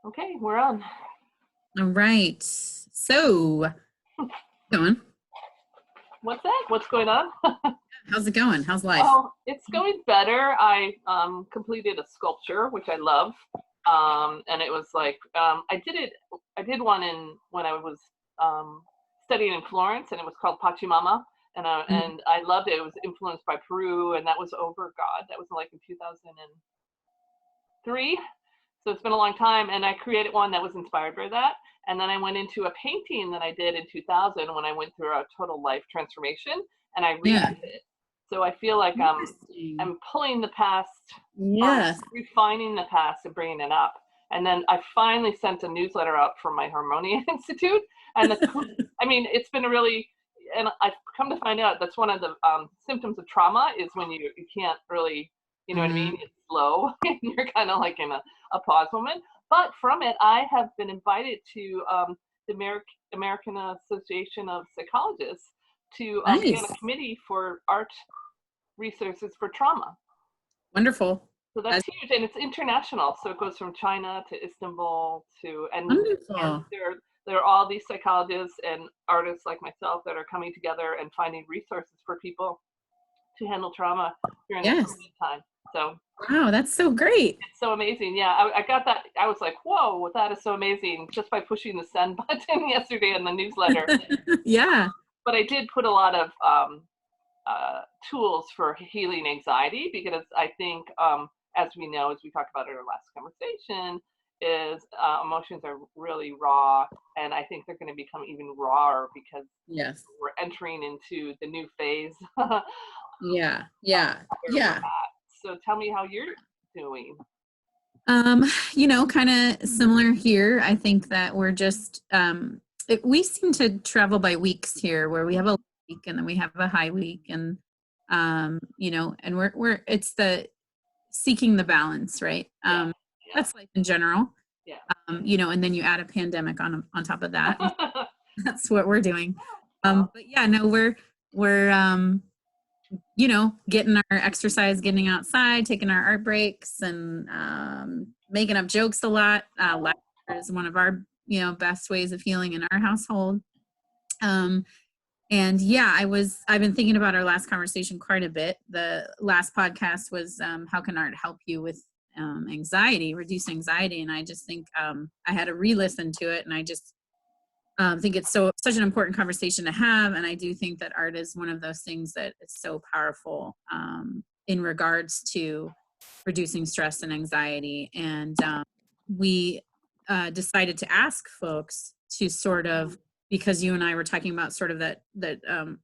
Okay, we're on. All right. So, going. What's that? What's going on? How's it going? How's life? Oh, it's going better. I completed a sculpture, which I love. And it was like I did one when I was studying in Florence, and it was called Pachamama. Mm. And I loved it. It was influenced by Peru, and that was that was like in 2003. So it's been a long time, and I created one that was inspired by that. And then I went into a painting that I did in 2000 when I went through a total life transformation, and I Yeah. redid it. So I feel like Interesting. I'm pulling the past, or Yes. refining the past and bringing it up. And then I finally sent a newsletter out from my Harmonia Institute, and I mean, it's been a really, and I've come to find out that's one of the symptoms of trauma is when you can't really, you know what I Hmm. mean? It's slow, and you're kind of like in a pause moment. But from it, I have been invited to the American Association of Psychologists to be on a Nice. committee for art resources for trauma. Wonderful. So that's That's huge, and it's international. So it goes from China to Istanbul to, and wonderful. there are all these psychologists and artists like myself that are coming together and finding resources for people to handle trauma during their Yes. COVID time. So Wow, that's so great. it's so amazing. Yeah, I got that. I was like, whoa, that is so amazing just by pushing the send button yesterday in the newsletter. Yeah. But I did put a lot of tools for healing anxiety, because I think, as we know, as we talked about in our last conversation, is emotions are really raw, and I think they're going to become even rawer because Yes. we're entering into the new phase Yeah. Yeah. where we're Yeah. at. So tell me how you're doing. Kind of similar here. I think that we're just we seem to travel by weeks here where we have a low week and then we have a high week and and we're it's the seeking the balance, right? Yeah, That's life in general. yeah, And then you add a pandemic on top of that. yeah. That's what we're doing. Well, But yeah, no, we're getting our exercise, getting outside, taking our art breaks, and making up jokes a lot. Laughter is one of our best ways of healing in our household. Um, and yeah, I've been thinking about our last conversation quite a bit. The last podcast was how can art help you with anxiety, reduce anxiety, and I just think I had to re-listen to it, and I just think it's such an important conversation to have, and I do think that art is one of those things that is so powerful in regards to reducing stress and anxiety. And we decided to ask folks to sort of, because you and I were talking about sort of that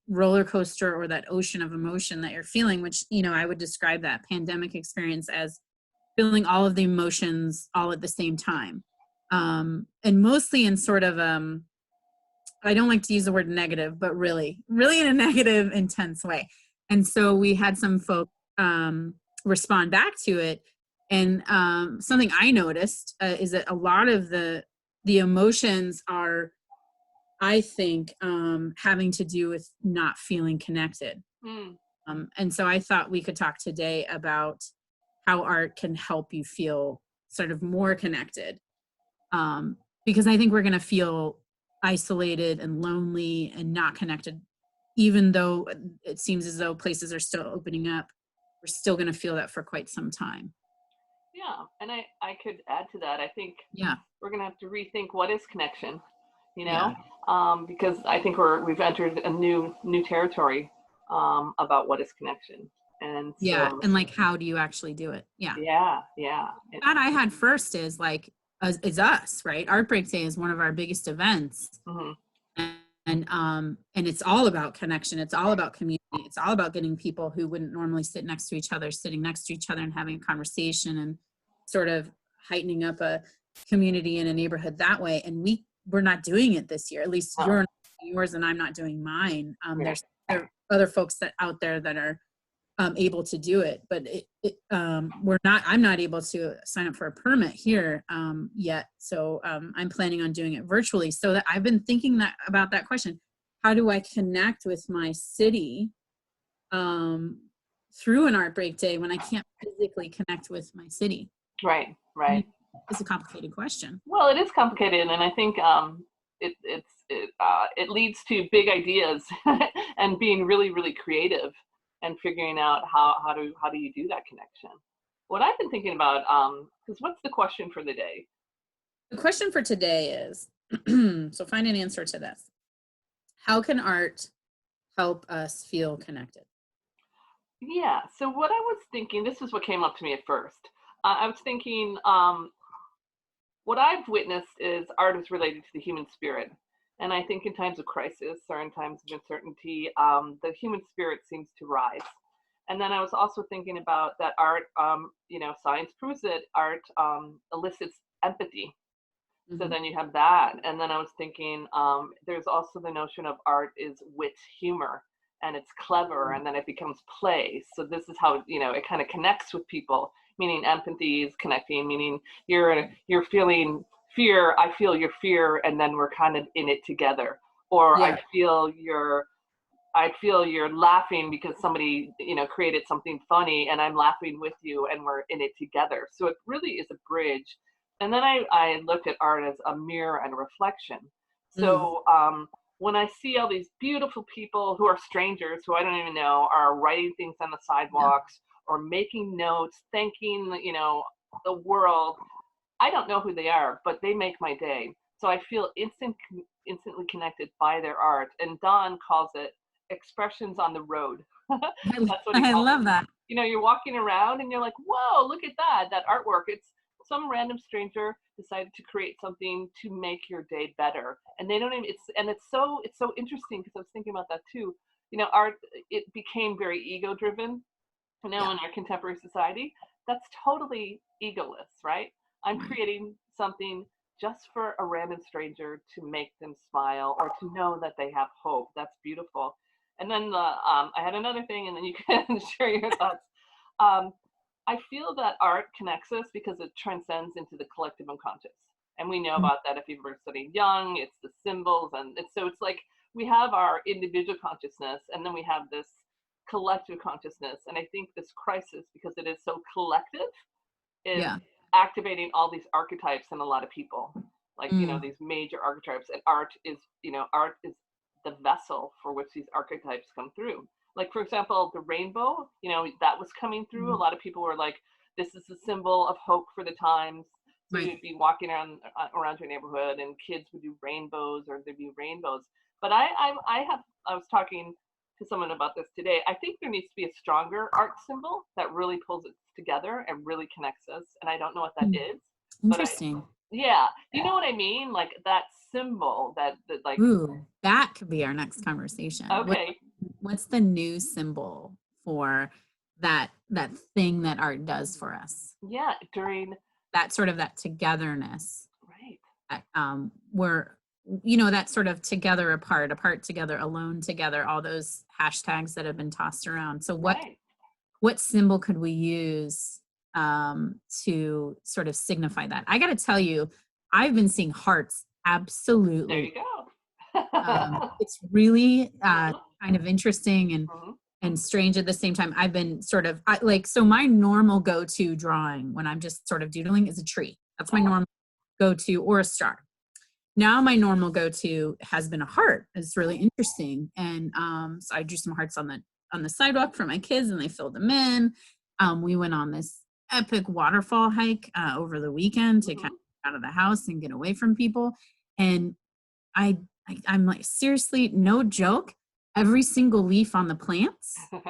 roller coaster or that ocean of emotion that you're feeling, which I would describe that pandemic experience as feeling all of the emotions all at the same time, and mostly in sort of I don't like to use the word negative, but really, really in a negative, intense way. And so we had some folks respond back to it. And something I noticed is that a lot of the emotions are, I think, having to do with not feeling connected. mm, And so I thought we could talk today about how art can help you feel sort of more connected. Because I think we're going to feel isolated and lonely and not connected, even though it seems as though places are still opening up. We're still going to feel that for quite some time. yeah, and I could add to that. I think Yeah. we're gonna have to rethink what is connection, Yeah. because I think we've entered a new territory about what is connection, and Yeah. so And like, how do you actually do it? Yeah. yeah, yeah, That I had first is like, is us, right? Art Break Day is one of our biggest events. mm-hmm. And it's all about connection. It's all about community. It's all about getting people who wouldn't normally sit next to each other, sitting next to each other and having a conversation and sort of heightening up a community in a neighborhood that way. And we're not doing it this year. At least you're not doing yours and I'm not doing mine. Yeah. There are other folks that out there that are able to do it, but I'm not able to sign up for a permit here yet. So I'm planning on doing it virtually. So that I've been thinking about that question. How do I connect with my city through an Art Break Day when I can't physically connect with my city? Right, right. It's a complicated question. Well, it is complicated, and I think it leads to big ideas and being really, really creative and figuring out how do you do that connection. What I've been thinking about, because what's the question for the day? The question for today is, so find an answer to this. How can art help us feel connected? Yeah, so what I was thinking, this is what came up to me at first. I was thinking, what I've witnessed is art is related to the human spirit. And I think in times of crisis or in times of uncertainty, the human spirit seems to rise. And then I was also thinking about that art, science proves that art elicits empathy. So then you have that. And then I was thinking, there's also the notion of art is wit, humor, and it's clever, and then it becomes play. So this is how, it kind of connects with people, meaning empathy is connecting, meaning you're feeling fear, I feel your fear, and then we're kind of in it together. Or Yeah. I feel you're laughing because somebody, created something funny, and I'm laughing with you, and we're in it together. So it really is a bridge. And then I looked at art as a mirror and a reflection. So when I see all these beautiful people who are strangers, who I don't even know, are writing things on the sidewalks or making notes, thanking, the world, I don't know who they are, but they make my day. So I feel instantly connected by their art. And Don calls it expressions on the road. That's what he I calls love it. that. You're walking around and you're like, whoa, look at that artwork. It's some random stranger decided to create something to make your day better. And they don't even, it's so interesting, because I was thinking about that too. Art, it became very ego driven. In our contemporary society, that's totally egoless, right? I'm creating something just for a random stranger to make them smile or to know that they have hope. That's beautiful. And then I had another thing, and then you can share your thoughts. I feel that art connects us because it transcends into the collective unconscious. And we know about that if you've ever studied Jung, it's the symbols. And it's like we have our individual consciousness, and then we have this collective consciousness. And I think this crisis, because it is so collective, is activating all these archetypes in a lot of people, like these major archetypes. And art is the vessel for which these archetypes come through. Like, for example, the rainbow, that was coming through. A lot of people were like, this is a symbol of hope for the times. So you'd be walking around your neighborhood, and kids would do rainbows, or there'd be rainbows. But I was talking to someone about this today. I think there needs to be a stronger art symbol that really pulls it together and really connects us. And I don't know what that is. Interesting. Yeah. You know what I mean? Like that symbol that like. Ooh, that could be our next conversation. Okay. What's the new symbol for that thing that art does for us? Yeah. During that sort of that togetherness. Right. We're, that sort of together apart together, alone together, all those hashtags that have been tossed around. So what symbol could we use to sort of signify that? I got to tell you, I've been seeing hearts. Absolutely. There you go. It's really kind of interesting and strange at the same time. I've been sort of so my normal go-to drawing when I'm just sort of doodling is a tree. That's my normal go-to, or a star. Now my normal go-to has been a heart. It's really interesting. And so I drew some hearts on the sidewalk for my kids, and they filled them in. We went on this epic waterfall hike over the weekend to kind of get out of the house and get away from people. And I'm like, seriously, no joke, every single leaf on the plants. And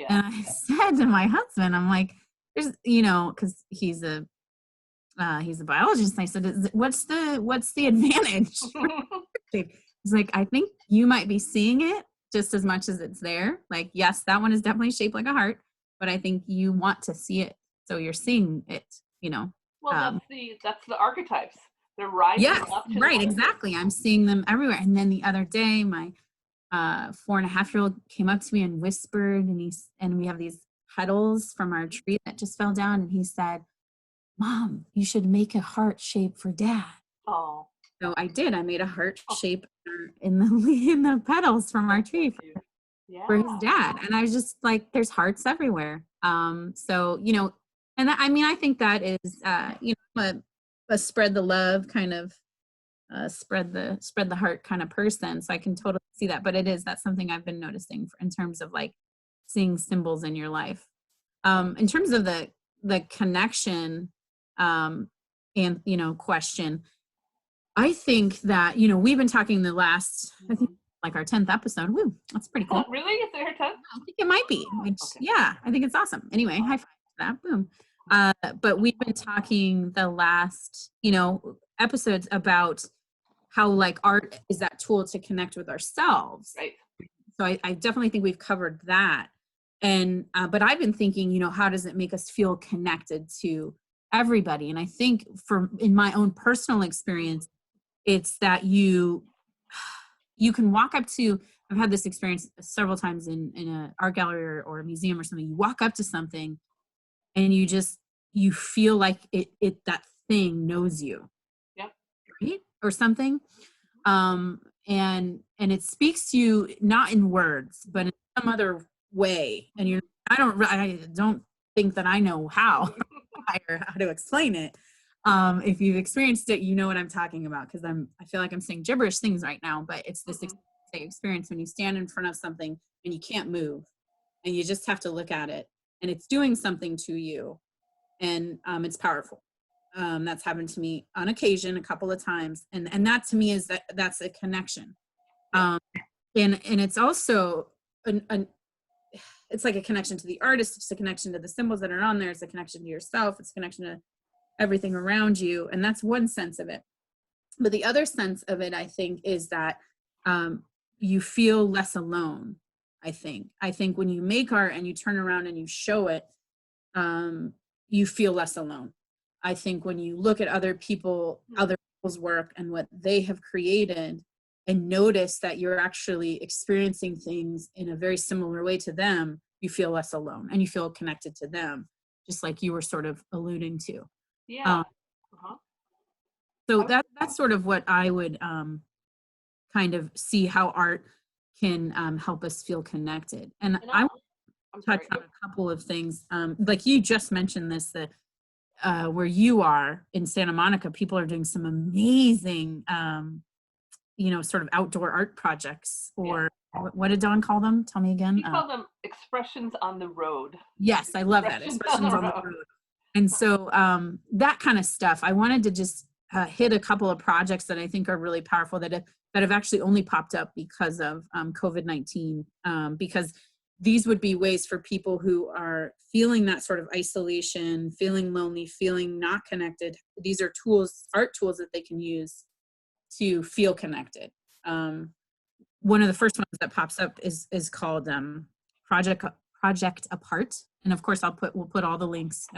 I said to my husband, I'm like, there's, because he's a biologist. And I said, what's the advantage? He's like, I think you might be seeing it just as much as it's there. Like, yes, that one is definitely shaped like a heart, but I think you want to see it. So you're seeing it, Well, that's the archetypes. They're rising up to right, exactly. I'm seeing them everywhere. And then the other day, my 4.5-year-old came up to me and whispered, and we have these petals from our tree that just fell down, and he said, Mom, you should make a heart shape for Dad. Oh. So I did. I made a heart shape in the petals from our tree for his dad. And I was just like, there's hearts everywhere. So, And that, I mean, I think that is, a spread the love kind of, spread the heart kind of person. So I can totally see that, but that's something I've been noticing in terms of like seeing symbols in your life. In terms of the connection, and, question, I think that, we've been talking I think like our 10th episode. Woo, that's pretty cool. Really? Is it her 10th? I think it might be, which, Okay. yeah, I think it's awesome. Anyway, high five to that. Boom. But we've been talking the last, episodes about how like art is that tool to connect with ourselves. Right. So I definitely think we've covered that. And, but I've been thinking, how does it make us feel connected to everybody? And I think in my own personal experience, it's that you can walk up to, I've had this experience several times in an art gallery or a museum or something. You walk up to something and you feel like that thing knows you. Yep. Right? Or something. And it speaks to you, not in words, but in some other way. And I don't think that I know how or how to explain it. If you've experienced it, you know what I'm talking about, because I feel like I'm saying gibberish things right now, but it's this experience when you stand in front of something and you can't move and you just have to look at it and it's doing something to you, and it's powerful. That's happened to me on occasion a couple of times, and that to me that's a connection. And it's also it's like a connection to the artist, it's a connection to the symbols that are on there, it's a connection to yourself, it's a connection to everything around you, and that's one sense of it. But the other sense of it, I think, is that you feel less alone. I think when you make art and you turn around and you show it, you feel less alone. I think when you look at other people's work and what they have created and notice that you're actually experiencing things in a very similar way to them, you feel less alone and you feel connected to them, just like you were sort of alluding to. Yeah. So that's sort of what I would kind of see how art can help us feel connected. And I want to touch on a couple of things. Like you just mentioned this, that where you are in Santa Monica, people are doing some amazing, sort of outdoor art projects, or what did Dawn call them? Tell me again. He called them expressions on the road. Yes, I love that. Expressions on the road. And so that kind of stuff, I wanted to just hit a couple of projects that I think are really powerful that have actually only popped up because of COVID-19, because these would be ways for people who are feeling that sort of isolation, feeling lonely, feeling not connected. These are art tools that they can use to feel connected. One of the first ones that pops up is called Project Apart. And of course, we'll put all the links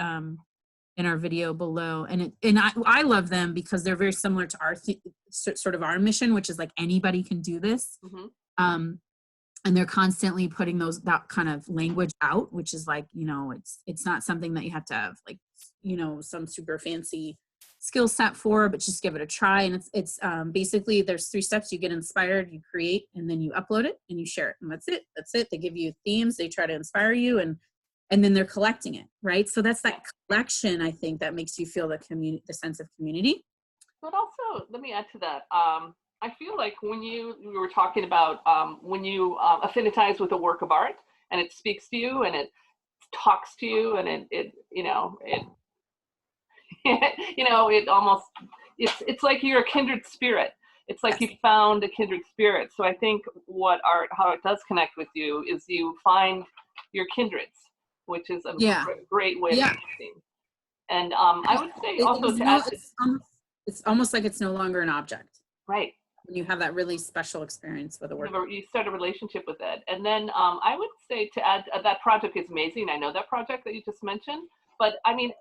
in our video below. And I love them because they're very similar to sort of our mission, which is like anybody can do this. Mm-hmm. And they're constantly putting that kind of language out, which is like, it's not something that you have to have like, some super fancy skill set for, but just give it a try. And it's basically there's 3 steps. You get inspired, you create, and then you upload it and you share it. And that's it. They give you themes. They try to inspire you, and then they're collecting it, right? So that's that collection, I think, that makes you feel the sense of community. But also, let me add to that. I feel like when we were talking about when you affinitize with a work of art and it speaks to you and it talks to you and it almost, it's like you're a kindred spirit. It's like you found a kindred spirit. So I think how it does connect with you is you find your kindreds, which is a great way of connecting. And I would say also to add, it's almost like it's no longer an object. Right. When you have that really special experience with a work. You start a relationship with it. And then I would say to add, that project is amazing. I know that project that you just mentioned, but I mean,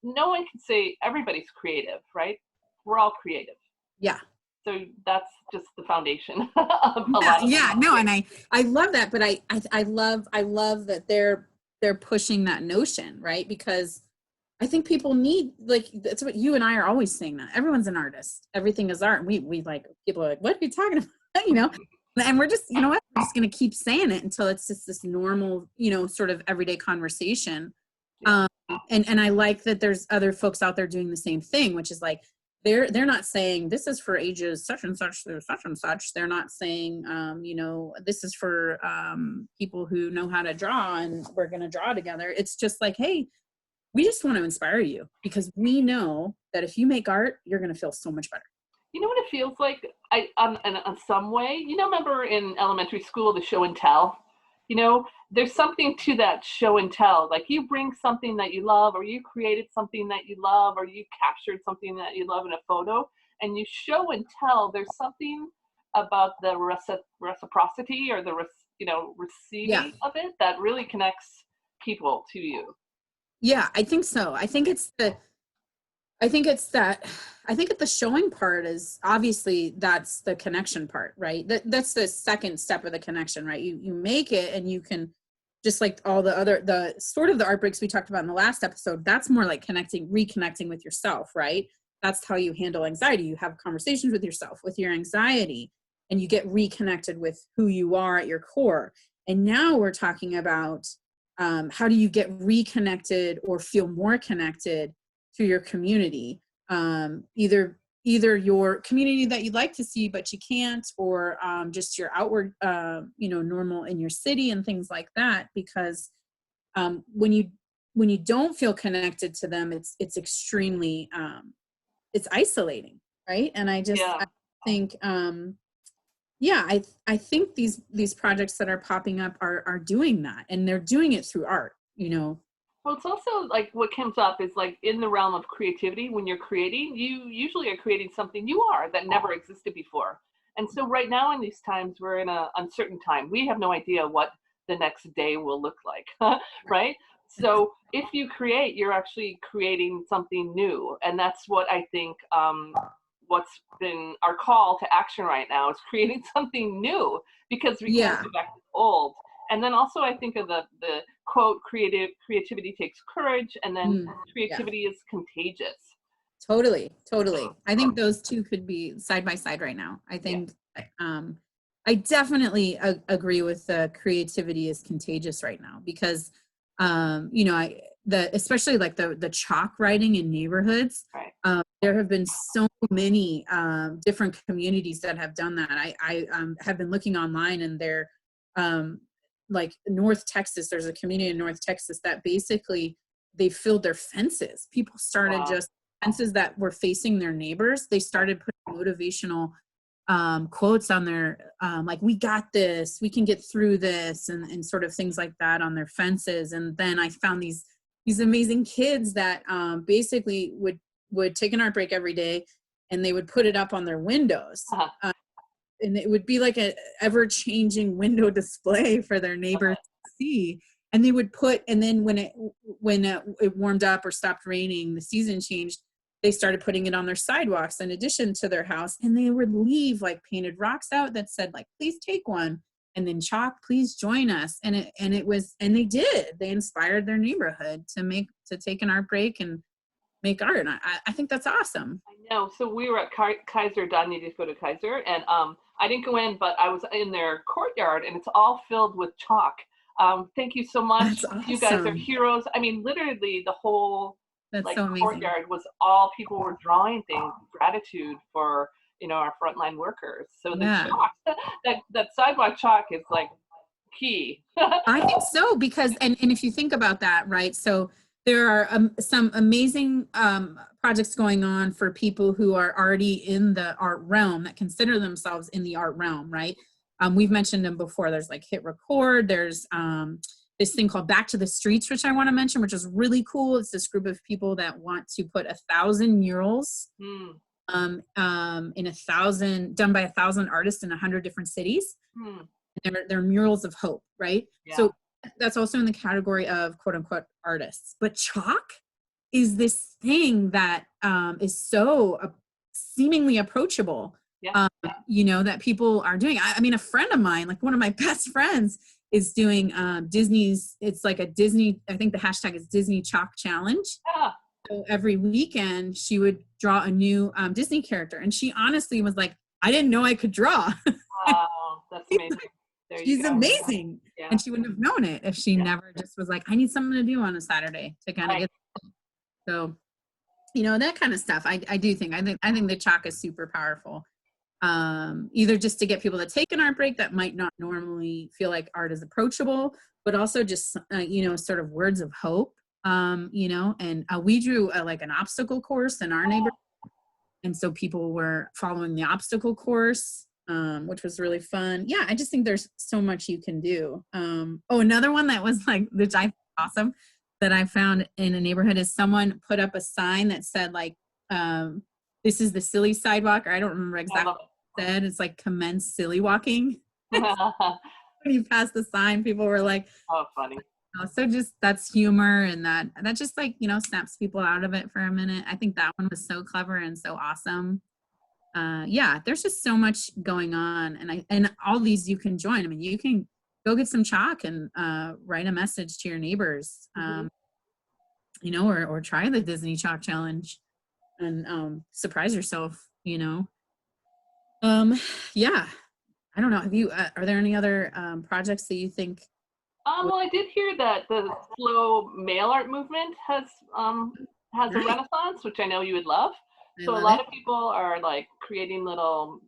no one can say everybody's creative, right? We're all creative. Yeah. So that's just the foundation of a lot of no, and I love that, but I love that they're pushing that notion, right? Because I think people need, like, that's what you and I are always saying, that everyone's an artist. Everything is art. And we like, people are like, what are you talking about? And we're just, we're just going to keep saying it until it's just this normal, sort of everyday conversation. Yeah. And I like that there's other folks out there doing the same thing, which is like, they're not saying this is for ages such and such through such and such. They're not saying, this is for people who know how to draw and we're going to draw together. It's just like, hey, we just want to inspire you because we know that if you make art, you're going to feel so much better. You know what it feels like? On some way, remember in elementary school, the show and tell? There's something to that show and tell. Like you bring something that you love, or you created something that you love, or you captured something that you love in a photo, and you show and tell. There's something about the reciprocity or the receiving of it that really connects people to you. Yeah, I think so. I think that the showing part is obviously that's the connection part, right? That's the second step of the connection, right? You make it and you can, just like all the sort of the art breaks we talked about in the last episode, that's more like reconnecting with yourself, right? That's how you handle anxiety. You have conversations with yourself, with your anxiety, and you get reconnected with who you are at your core. And now we're talking about how do you get reconnected or feel more connected to your community, either your community that you'd like to see but you can't, or just your outward normal in your city and things like that, because when you don't feel connected to them, it's extremely it's isolating, right? And I think I think these projects that are popping up are doing that, and they're doing it through art. Well, it's also like what comes up is like in the realm of creativity. When you're creating, you usually are creating something that never existed before. And so right now in these times, we're in an uncertain time. We have no idea what the next day will look like, right? So if you create, you're actually creating something new. And that's what I think what's been our call to action right now is creating something new, because we can't go back to old. And then also I think of the quote, creativity takes courage, and then creativity is contagious. Totally. I think those two could be side by side right now. I think I definitely agree with the creativity is contagious right now, because especially like the chalk writing in neighborhoods. Right. There have been so many different communities that have done that. I have been looking online, and they're like North Texas, there's a community in North Texas that basically they filled their fences. People started just fences that were facing their neighbors. They started putting motivational quotes on their, like, we got this, we can get through this, and sort of things like that on their fences. And then I found these amazing kids that basically would take an art break every day, and they would put it up on their windows. And it would be like a ever-changing window display for their neighbors to see. And they would and then when it warmed up or stopped raining, the season changed, they started putting it on their sidewalks in addition to their house. And they would leave like painted rocks out that said like, please take one. And then chalk, please join us. And they did. They inspired their neighborhood to take an art break and make art. And I think that's awesome. I know. So we were at Kaiser, Don needed to go to Kaiser, and I didn't go in, but I was in their courtyard, and it's all filled with chalk. Thank you so much. That's awesome. You guys are heroes. I mean, literally the whole courtyard was all people were drawing things, gratitude for our frontline workers. So the chalk, that sidewalk chalk is like key. I think so, because and if you think about that, right? So there are some amazing projects going on for people who are already in the art realm, that consider themselves in the art realm, right? We've mentioned them before. There's like Hit Record. There's this thing called Back to the Streets, which I want to mention, which is really cool. It's this group of people that want to put 1,000 murals done by 1,000 artists in 100 different cities. They're murals of hope, right? Yeah. So that's also in the category of quote unquote artists. But chalk is this thing that is so seemingly approachable, that people are doing. I mean, a friend of mine, like one of my best friends, is doing Disney's, it's like a Disney, I think the hashtag is Disney Chalk Challenge. Yeah. So every weekend she would draw a new Disney character. And she honestly was like, I didn't know I could draw. Wow, that's amazing. There you She's go. amazing. Yeah. And she wouldn't have known it if she never just was like, I need something to do on a Saturday to kind of Right. get, so, you know, that kind of stuff. I think the chalk is super powerful. Either just to get people to take an art break that might not normally feel like art is approachable, but also just, you know, sort of words of hope, you know, and we drew like an obstacle course in our neighborhood. And so people were following the obstacle course, which was really fun. Yeah, I just think there's so much you can do. Another one that was like, which I awesome, that I found in a neighborhood is someone put up a sign that said like, this is the silly sidewalk, or I don't remember exactly what it said. It's like commence silly walking. When you pass the sign, people were like, oh, funny. So just that's humor, and that just like, you know, snaps people out of it for a minute. I think that one was so clever and so awesome. Yeah, there's just so much going on, and all these you can join. I mean, you can go get some chalk and write a message to your neighbors, you know, or try the Disney Chalk Challenge and surprise yourself, you know. Yeah, I don't know. Have you? Are there any other projects that you think? Well, I did hear that the slow mail art movement has a renaissance, which I know you would love. So a lot of people are like creating little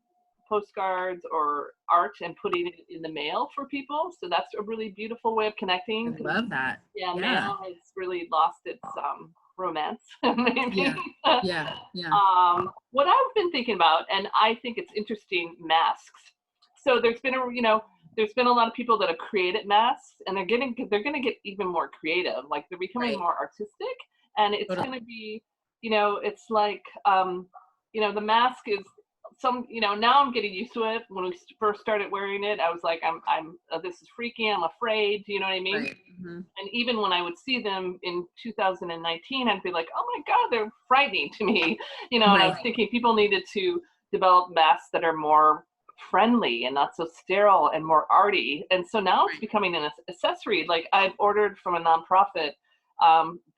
postcards or art and putting it in the mail for people. So that's a really beautiful way of connecting. I love that. Yeah, mail has really lost its romance, maybe. Yeah. What I've been thinking about, and I think it's interesting, masks. So there's been a lot of people that have created masks, and they're going to get even more creative. Like they're becoming more artistic, and it's going to be, you know, it's like, you know, the mask is now I'm getting used to it. When we first started wearing it, I was like, this is freaky. I'm afraid. You know what I mean? Right. Mm-hmm. And even when I would see them in 2019, I'd be like, oh my God, they're frightening to me. You know, and I was thinking people needed to develop masks that are more friendly and not so sterile and more arty. And so now it's becoming an accessory. Like I've ordered from a nonprofit.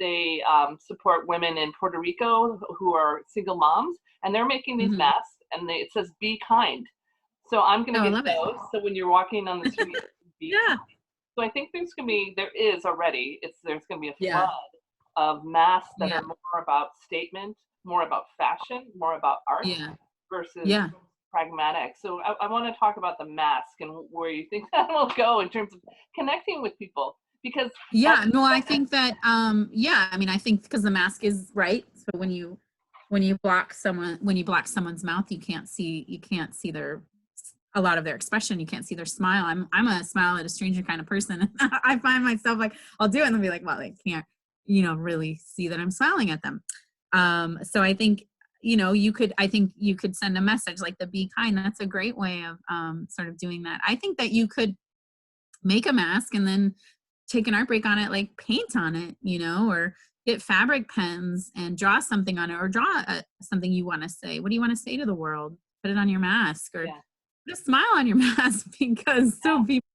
They support women in Puerto Rico who are single moms, and they're making these masks, and it says "Be kind." So I'm going to get those. So when you're walking on the street, be kind. So I think there's going to be a flood of masks that are more about statement, more about fashion, more about art versus pragmatic. So I want to talk about the mask and where you think that will go in terms of connecting with people. Because I think that I mean, I think because the mask is right. So when you block someone's mouth, you can't see a lot of their expression. You can't see their smile. I'm a smile at a stranger kind of person. I find myself like I'll do it and I'll be like, well, I can't, you know, really see that I'm smiling at them. So I think, you know, you could send a message like the "Be kind." That's a great way of sort of doing that. I think that you could make a mask and then take an art break on it, like paint on it, you know, or get fabric pens and draw something on it, or draw something you want to say. What do you want to say to the world? Put it on your mask, or put a smile on your mask, because so people,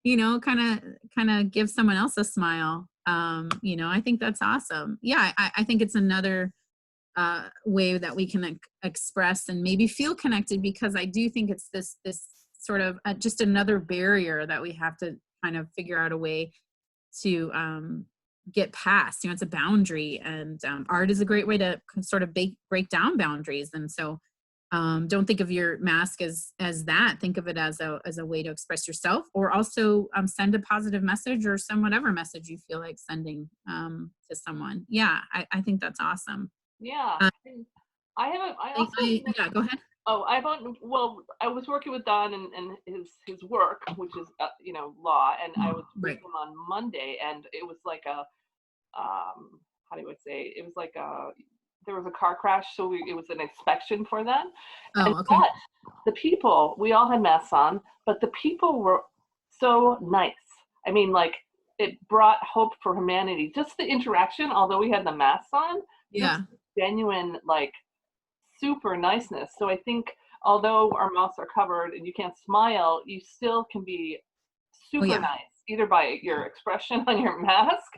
you know, kind of give someone else a smile. You know, I think that's awesome. Yeah, I think it's another way that we can express and maybe feel connected, because I do think it's this sort of just another barrier that we have to kind of figure out a way to get past. You know, it's a boundary, and art is a great way to sort of break down boundaries. And so don't think of your mask as that. Think of it as a way to express yourself, or also send a positive message, or some whatever message you feel like sending to someone. Yeah, I think that's awesome. Yeah. Go ahead. Oh, I was working with Don and his work, which is you know, law, and I was with him on Monday, and it was like a how do I say? It was like there was a car crash, so it was an inspection for them. But the people, we all had masks on, but the people were so nice. I mean, like, it brought hope for humanity. Just the interaction, although we had the masks on, genuine, like, super niceness. So I think although our mouths are covered and you can't smile, you still can be super nice, either by your expression on your mask,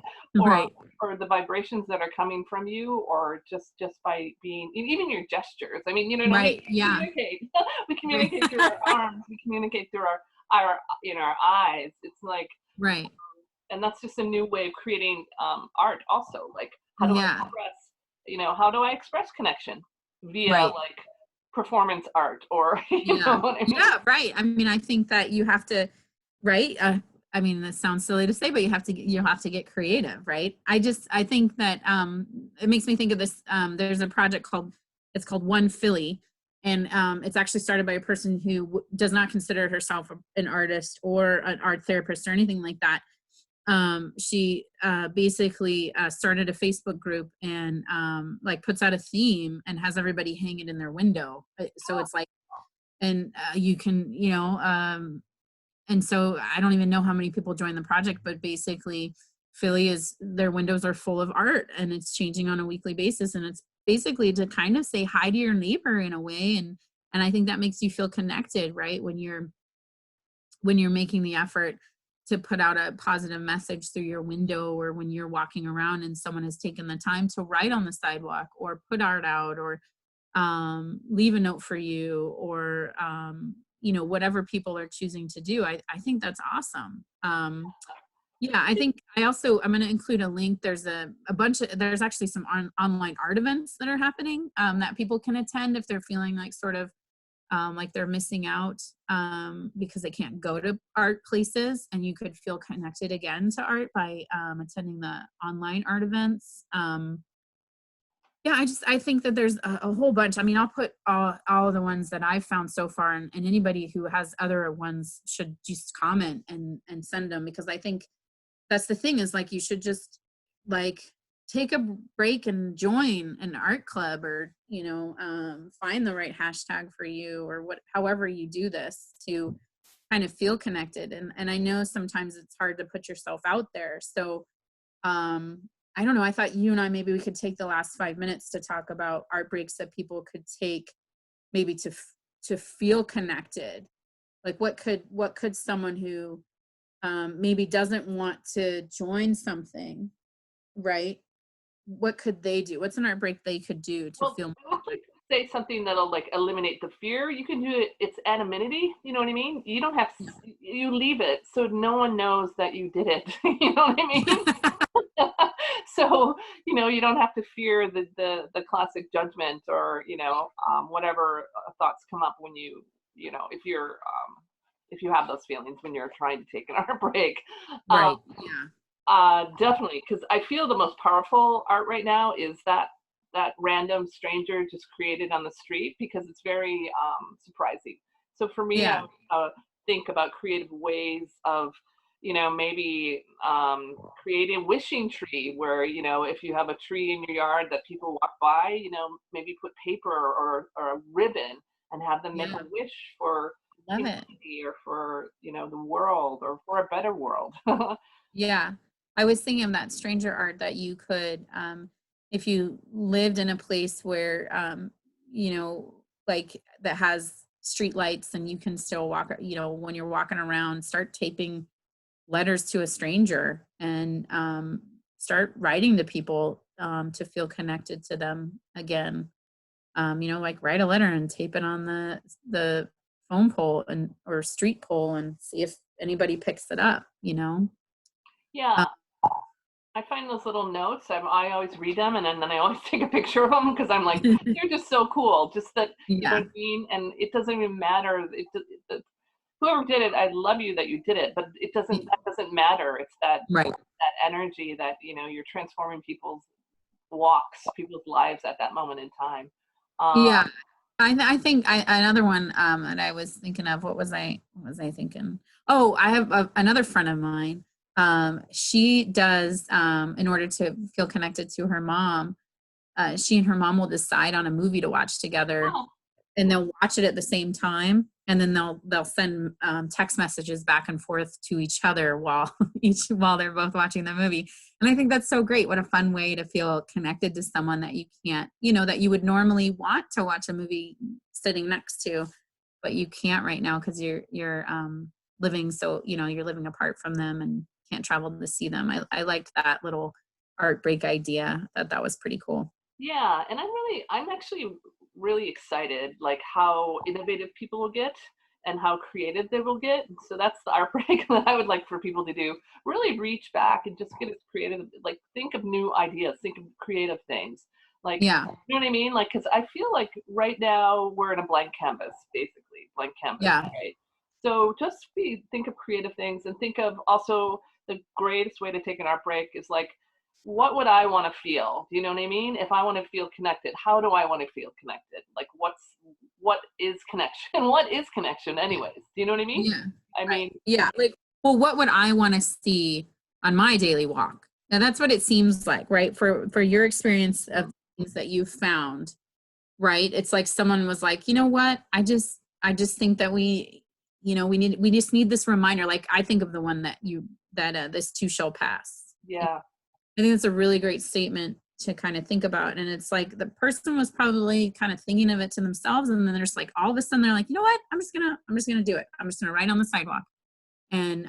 or the vibrations that are coming from you, or just by being, even your gestures. I mean, you know, we communicate. We communicate through our arms. We communicate through our, our eyes. It's like, Right. and that's just a new way of creating art also. Like, how do I Yeah. express, how do I express connection via Right. like performance art, or you Yeah. know what I mean? Yeah. Right. I mean, I think that you have to, right. I mean, this sounds silly to say, but you have to get creative, right? I think that it makes me think of this. There's a project it's called One Philly, and it's actually started by a person who does not consider herself an artist or an art therapist or anything like that. She basically started a Facebook group and like puts out a theme and has everybody hang it in their window. So it's like, and you can, and so I don't even know how many people join the project, but basically Philly is, their windows are full of art and it's changing on a weekly basis. And it's basically to kind of say hi to your neighbor in a way. And I think that makes you feel connected, right? When you're making the effort to put out a positive message through your window, or when you're walking around and someone has taken the time to write on the sidewalk or put art out, or leave a note for you, or whatever people are choosing to do. I think that's awesome. Yeah, I think I'm going to include a link. There's actually some online art events that are happening that people can attend if they're feeling like sort of like they're missing out because they can't go to art places, and you could feel connected again to art by attending the online art events. Yeah, I think that there's a whole bunch. I mean, I'll put all of the ones that I've found so far, and anybody who has other ones should just comment and send them, because I think that's the thing, is like you should just like take a break and join an art club, or find the right hashtag for you, or however you do this to kind of feel connected. And I know sometimes it's hard to put yourself out there. So I don't know, I thought you and I, maybe we could take the last 5 minutes to talk about art breaks that people could take, maybe to feel connected. Like what could someone who maybe doesn't want to join something, right? What could they do? What's an art break they could do to Well, feel more I would like to say something that'll like eliminate the fear. You can do it, its anonymity. You know what I mean? You don't have, you leave it so no one knows that you did it. You know what I mean? So you don't have to fear the classic judgment, or whatever thoughts come up when if you have those feelings when you're trying to take an art break. right? Yeah. Definitely, because I feel the most powerful art right now is that random stranger just created on the street, because it's very surprising. So for me, I Yeah. think about creative ways of, maybe creating a wishing tree where, if you have a tree in your yard that people walk by, maybe put paper or a ribbon and have them make Yeah. a wish for Love it. humanity, or for, the world, or for a better world. Yeah. I was thinking of that stranger art that you could, if you lived in a place where, like that has street lights and you can still walk, when you're walking around, start taping letters to a stranger and start writing to people to feel connected to them again. Like write a letter and tape it on the phone pole or street pole and see if anybody picks it up. Yeah, I find those little notes. I always read them, and then I always take a picture of them, because I'm like, they're just so cool. Just that, you know Yeah. what I mean? And it doesn't even matter. Whoever did it, I love you that you did it, but that doesn't matter. It's Right. that energy that, you're transforming people's walks, people's lives at that moment in time. Um, Yeah. I think another one that I was thinking of, what was I thinking? Oh, I have another friend of mine. She does, in order to feel connected to her mom, she and her mom will decide on a movie to watch together, oh, and they'll watch it at the same time, and then they'll send text messages back and forth to each other while they're both watching the movie. And I think that's so great. What a fun way to feel connected to someone that you can't, that you would normally want to watch a movie sitting next to, but you can't right now because you're living, so you're living apart from them and can't travel to see them. I liked that little art break idea. That was pretty cool. yeah, and I'm actually really excited, like how innovative people will get. and how creative they will get. So that's the art break that I would like for people to do. Really reach back and just get as creative, like think of new ideas, think of creative things. Like, Yeah. you know what I mean? Like, cause I feel like right now we're in a blank canvas, basically, blank canvas, Yeah. right? So just think of creative things, and think of also the greatest way to take an art break is like, what would I want to feel? Do you know what I mean? If I want to feel connected, how do I want to feel connected? Like, what is connection? What is connection anyways? Do you know what I mean? Yeah. I mean, Yeah. Like, well, what would I want to see on my daily walk? Now that's what it seems like, right? For your experience of things that you found, right? It's like someone was like, you know what? I just think that we just need this reminder. Like I think of the one that this too shall pass. yeah, I think it's a really great statement to kind of think about. And it's like the person was probably kind of thinking of it to themselves. And then there's like all of a sudden they're like, you know what? I'm just gonna do it. I'm just gonna write on the sidewalk. And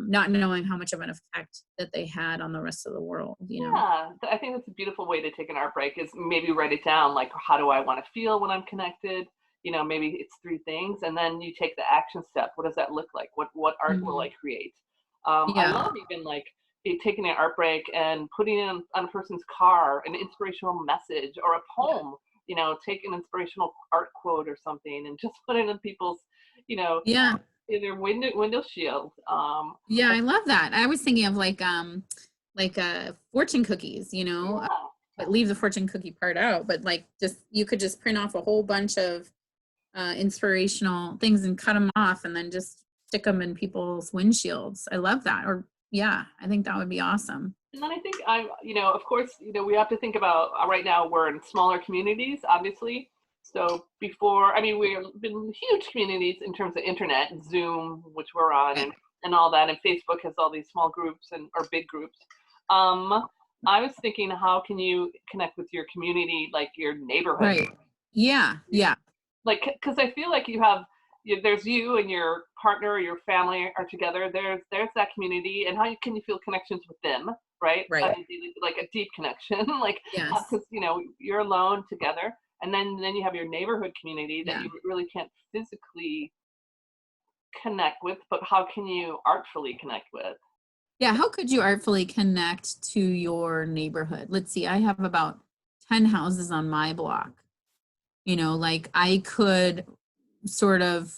not knowing how much of an effect that they had on the rest of the world, yeah. I think that's a beautiful way to take an art break is maybe write it down. Like, how do I want to feel when I'm connected? Maybe it's three things, and then you take the action step. What does that look like? What art will Mhm. I create? I Yeah. love even like taking an art break and putting in on a person's car an inspirational message or a Yeah. poem. Take an inspirational art quote or something and just put it in people's, you know, Yeah. in their window shield. Yeah, I love that. I was thinking of like fortune cookies, Yeah, but leave the fortune cookie part out, but like just you could just print off a whole bunch of inspirational things and cut them off and then just stick them in people's windshields. I love that. Or yeah, I think that would be awesome. and then I think of course, we have to think about right now we're in smaller communities, obviously. So before, I mean, we've been huge communities in terms of internet and Zoom, which we're on, Right. and all that, and Facebook has all these small groups or big groups. Um, I was thinking, how can you connect with your community, like your neighborhood? Right. Yeah. Yeah. Like, because I feel like there's you and your partner or your family are together. There's that community, and can you feel connections with them, right? Right. Like a deep connection, like Yes. because you're alone together, and then you have your neighborhood community that Yeah. you really can't physically connect with, but how can you artfully connect with? Yeah. How could you artfully connect to your neighborhood? Let's see. I have about 10 houses on my block. Like I could sort of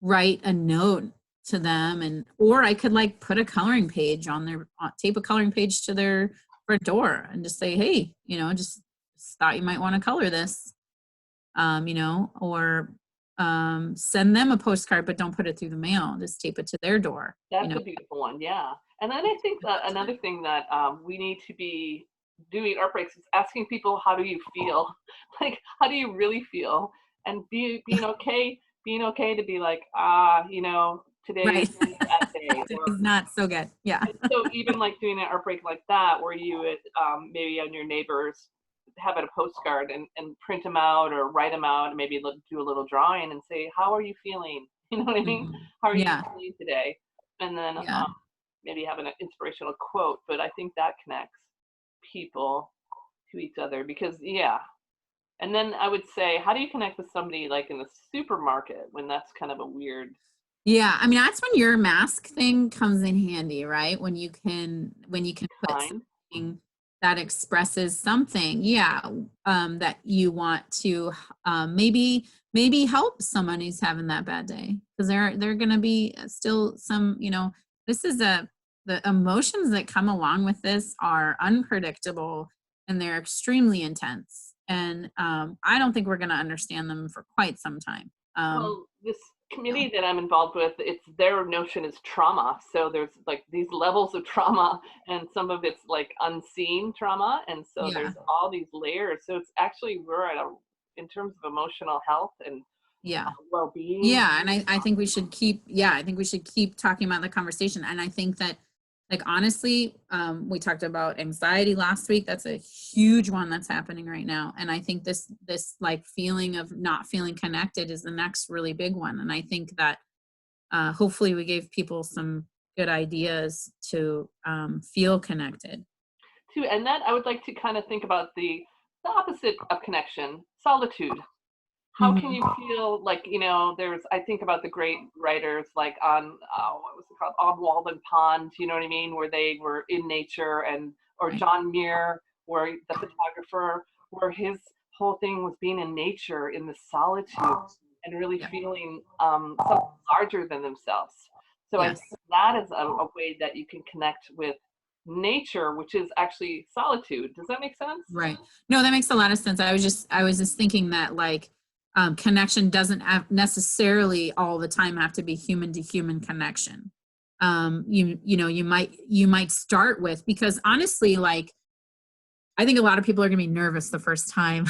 write a note to them or I could like put a coloring page on tape a coloring page to their front door and just say, hey, just thought you might want to color this, or send them a postcard, but don't put it through the mail. Just tape it to their door, That's a beautiful one, yeah. And then I think that another thing that we need to be doing art breaks is asking people, how do you feel? Like, how do you really feel? And being okay to be like, today is Right. a bad day. It's not so good. Yeah. And so even like doing an art break like that, where you would maybe on your neighbors have it a postcard and print them out or write them out and maybe do a little drawing and say, how are you feeling? You know what I mean? Mhm. How are you Yeah. feeling today? And then Yeah. maybe have an inspirational quote. But I think that connects people to each other because, yeah. And then I would say, how do you connect with somebody like in the supermarket when that's kind of a weird Yeah, I mean, that's when your mask thing comes in handy, right? When you can put time? something that expresses something, yeah, that you want to maybe help someone who's having that bad day because they're going to be still some, this is the emotions that come along with this are unpredictable and they're extremely intense, and I don't think we're going to understand them for quite some time. Well, this You know, committee that I'm involved with, it's their notion is trauma. So there's like these levels of trauma, and some of it's like unseen trauma, and so yeah. there's all these layers. So it's actually we're at in terms of emotional health and Yeah. well-being. Yeah. And I think we should keep talking about the conversation. And I think that, like, honestly, we talked about anxiety last week. That's a huge one that's happening right now. And I think this like feeling of not feeling connected is the next really big one. And I think that hopefully we gave people some good ideas to feel connected. To end that, I would like to kind of think about the opposite of connection, solitude. how can you feel like, you know, I think about the great writers like on, what was it called? On Walden Pond, you know what I mean? Where they were in nature or Right. John Muir, where the photographer, where his whole thing was being in nature, in the solitude and really Yeah. feeling something larger than themselves. So I think Yes. that is a way that you can connect with nature, which is actually solitude. Does that make sense? Right. No, that makes a lot of sense. I was just thinking that like connection doesn't necessarily all the time have to be human to human connection. You know, you might start with, because honestly, like I think a lot of people are going to be nervous the first time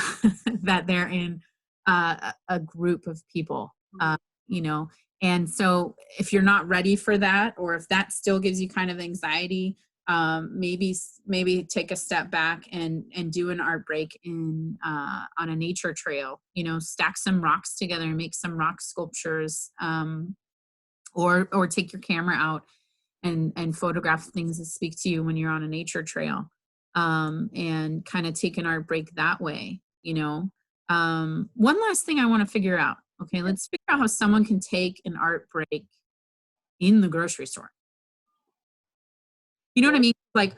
that they're in a group of people, you know. And so if you're not ready for that, or if that still gives you kind of anxiety, maybe take a step back and do an art break in on a nature trail. You know, stack some rocks together and make some rock sculptures, or take your camera out and photograph things that speak to you when you're on a nature trail, and kind of take an art break that way, you know. One last thing I want to figure out. Okay, let's figure out how someone can take an art break in the grocery store. You know what I mean? Like,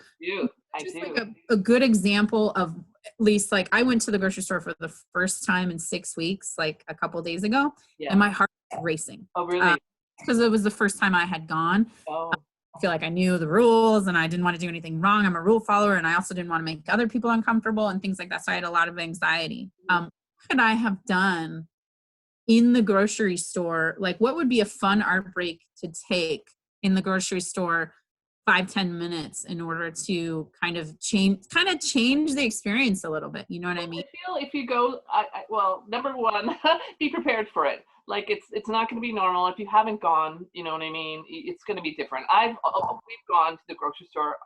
I just do. like a good example of, at least like I went to the grocery store for the first time in 6 weeks, like a couple days ago, Yeah. and my heart was racing. Oh, really? Because it was the first time I had gone. Oh, I feel like I knew the rules and I didn't want to do anything wrong. I'm a rule follower, and I also didn't want to make other people uncomfortable and things like that. So I had a lot of anxiety. What could I have done in the grocery store? Like, what would be a fun art break to take in the grocery store, 5-10 minutes, in order to kind of change the experience a little bit? You know what I mean? I feel if you go, well, number one, be prepared for it. Like it's not going to be normal if you haven't gone. You know what I mean? It's going to be different. We've gone to the grocery store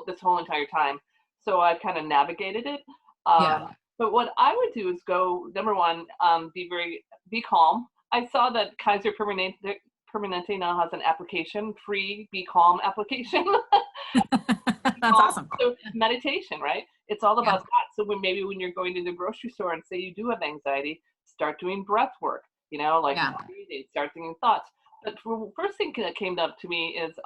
this whole entire time, so I've kind of navigated it. Yeah. But what I would do is go, number one, be calm. I saw that Kaiser Permanente now has an application, free Be Calm application. That's awesome. So meditation, right? It's all Yeah. about that. So when you're going to the grocery store and say you do have anxiety, start doing breath work, you know, like breathing, start thinking thoughts. But the first thing that came up to me is,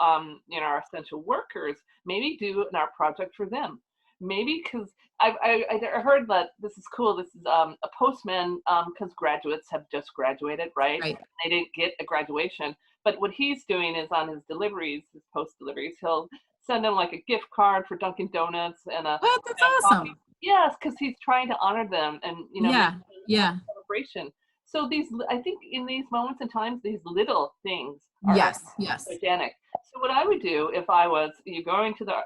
you know, our essential workers, maybe do an art project for them. Maybe because I heard that this is cool. This is a postman, because graduates have just graduated, right? Right. They didn't get a graduation. But what he's doing is on his deliveries, his post deliveries, he'll send them like a gift card for Dunkin' Donuts and What? That's coffee. awesome. Yes, because he's trying to honor them and, you know, make Yeah. them have Yeah. a celebration. So I think in these moments and times, these little things are Yes. Yes. organic. So what I would do if I was you going to the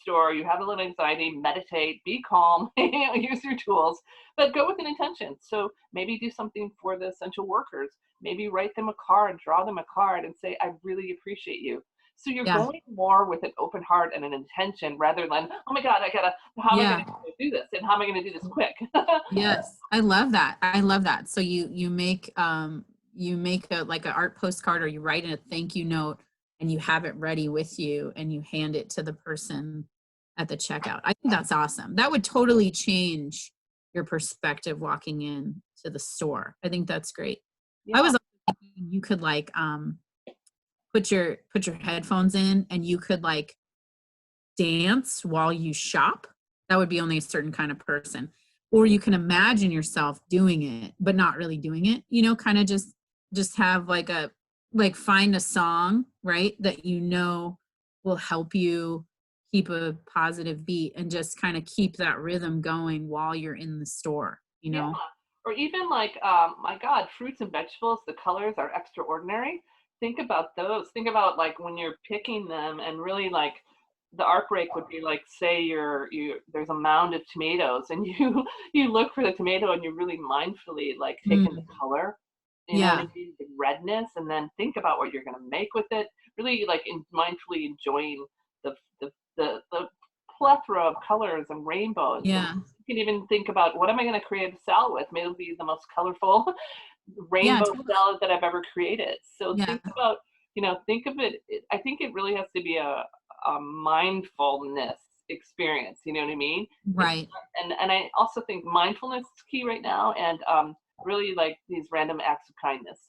store, you have a little anxiety, meditate, be calm, use your tools, but go with an intention. So maybe do something for the essential workers. Maybe write them a card, draw them a card, and say, "I really appreciate you." So you're Yeah. going more with an open heart and an intention rather than, "Oh my God, how am I Yeah. going to do this? And how am I going to do this quick?" Yes. I love that. I love that. So you make a like an art postcard, or you write in a thank you note, and you have it ready with you, and you hand it to the person at the checkout. I think that's awesome. That would totally change your perspective walking in to the store. I think that's great. I was Yeah. also thinking you could like put your headphones in, and you could like dance while you shop. That would be only a certain kind of person. Or you can imagine yourself doing it, but not really doing it, you know, kind of just have like find a song, right, that you know will help you keep a positive beat, and just kind of keep that rhythm going while you're in the store, you Yeah. know? Or even like, my God, fruits and vegetables, the colors are extraordinary. Think about those. Think about like when you're picking them and really like the art break would be like, say there's a mound of tomatoes and you look for the tomato and you're really mindfully like taking the Mm, color, you know what I yeah. mean? The redness, and then think about what you're gonna make with it. Really like mindfully enjoying the plethora of colors and rainbows. And Yeah. you can even think about, what am I going to create a salad with? Maybe it'll be the most colorful Yeah. rainbow Totally. salad that I've ever created. So Yeah. think about, think of it. I think it really has to be a mindfulness experience. You know what I mean? It's Right. and I also think mindfulness is key right now. And really like these random acts of kindness,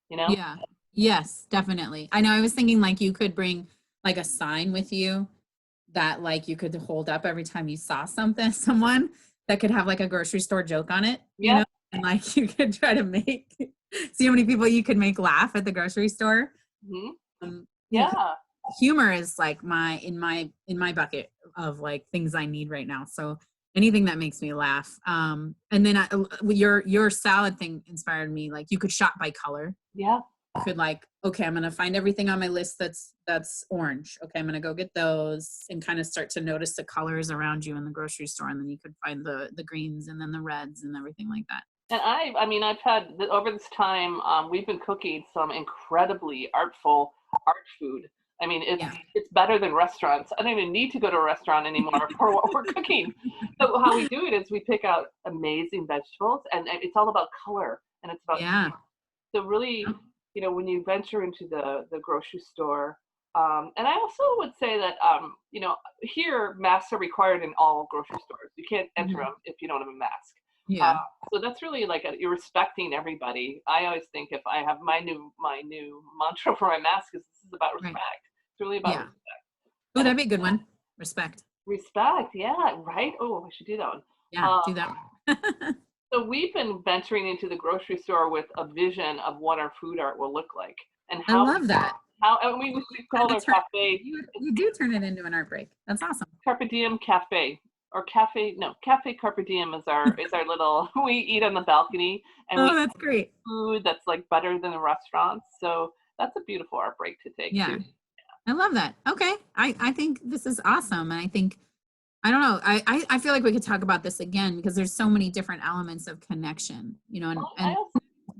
you know? Yeah. Yes, definitely. I know I was thinking like you could bring like a sign with you that like you could hold up every time you saw something, someone that could have like a grocery store joke on it, you Yeah. know, and like you could try to make see how many people you could make laugh at the grocery store. Hmm. Yeah, 'cause Yeah. humor is like my bucket of like things I need right now. So anything that makes me laugh. And then your salad thing inspired me. Like you could shop by color. Yeah. Could like, okay, I'm gonna find everything on my list that's orange. Okay, I'm gonna go get those and kind of start to notice the colors around you in the grocery store, and then you could find the greens and then the reds and everything like that. And I mean, I've had over this time, we've been cooking some incredibly artful art food. I mean, Yeah. it's better than restaurants. I don't even need to go to a restaurant anymore for what we're cooking. So how we do it is we pick out amazing vegetables, and it's all about color, and it's about Yeah. so really, Yep. when you venture into the grocery store, and I also would say that here masks are required in all grocery stores. You can't enter Mhm. them if you don't have a mask. Uh, Yeah. so that's really like you're respecting everybody. I always think if I have my new mantra for my mask is this is about Right. respect. It's really about Yeah. respect. Oh, And that'd be a good one. Respect. respect, yeah, right. Oh, I should do that one. Yeah, Um, do that one. so we've been venturing into the grocery store with a vision of what our food art will look like and I love that. and we called Kinda our turn cafe you do turn it into an art break. That's awesome. Carpe Diem Cafe or Cafe no Cafe Carpe Diem is our little we eat on the balcony and we Oh, that's great. food that's like better than the restaurants. So that's a beautiful art break to take Yeah, too. I love that. Okay. I think this is awesome, and I think I don't know, I feel like we could talk about this again because there's so many different elements of connection, you know, Well, I and also,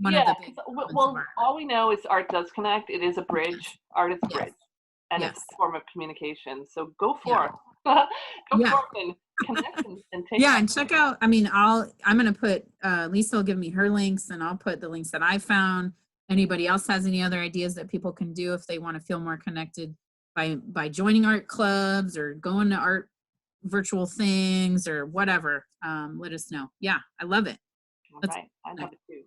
one of yeah, the big because elements of well, art. all we know is art does connect. It is a Yes. bridge. Art is a Yes. bridge, and it's Yes. a form of communication. So go Yeah. forth, go Yeah. forth and connect and take Yeah, that. and check out, I mean, I'm gonna put Lisa will give me her links and I'll put the links that I found. Anybody else has any other ideas that people can do if they want to feel more connected by joining art clubs or going to art virtual things or whatever, let us know. Yeah, I love it. All Let's right, I love it too.